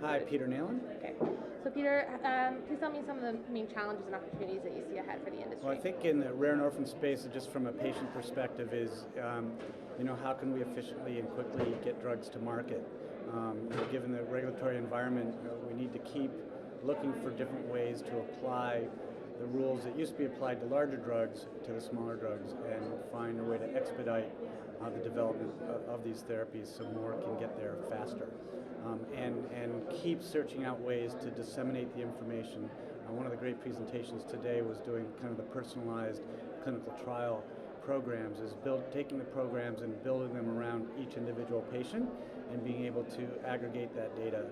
Hi, Peter Nalen. Okay. So Peter, please tell me some of the main challenges and opportunities that you see ahead for the industry. Well, I think in the rare and orphan space, just from a patient perspective, is how can we efficiently and quickly get drugs to market? Given the regulatory environment, we need to keep looking for different ways to apply the rules that used to be applied to larger drugs to the smaller drugs, and find a way to expedite the development of these therapies so more can get there faster. And keep searching out ways to disseminate the information. One of the great presentations today was doing kind of the personalized clinical trial programs, is taking the programs and building them around each individual patient and being able to aggregate that data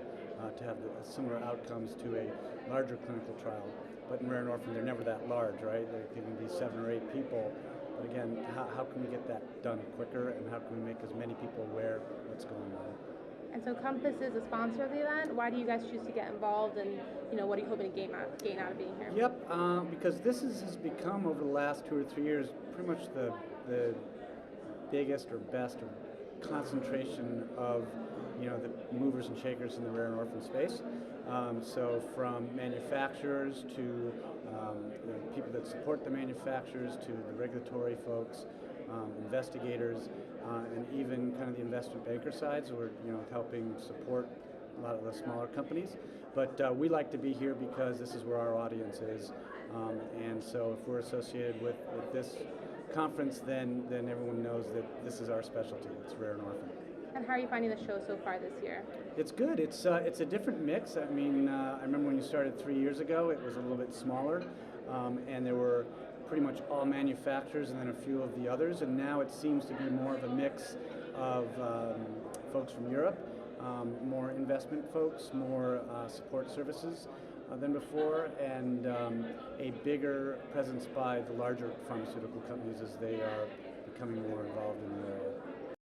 to have similar outcomes to a larger clinical trial. But in rare and orphan, they're never that large, right? They can be 7 or 8 people. But again, how can we get that done quicker, and how can we make as many people aware of what's going on? And so Compass is a sponsor of the event. Why do you guys choose to get involved, and what are you hoping to gain out of being here? Yep, because this has become, over the last 2 or 3 years, pretty much the biggest or best or concentration of the movers and shakers in the rare and orphan space. So from manufacturers to people that support the manufacturers, to the regulatory folks, investigators, and even kind of the investment banker side. So we're helping support a lot of the smaller companies. But we like to be here because this is where our audience is. And so if we're associated with this conference, then everyone knows that this is our specialty. It's rare and orphan. And how are you finding the show so far this year? It's good. It's a different mix. I mean, I remember when you started 3 years ago, it was a little bit smaller, and there were pretty much all manufacturers and then a few of the others. And now it seems to be more of a mix of folks from Europe, more investment folks, more support services than before, and a bigger presence by the larger pharmaceutical companies as they are becoming more involved in the area.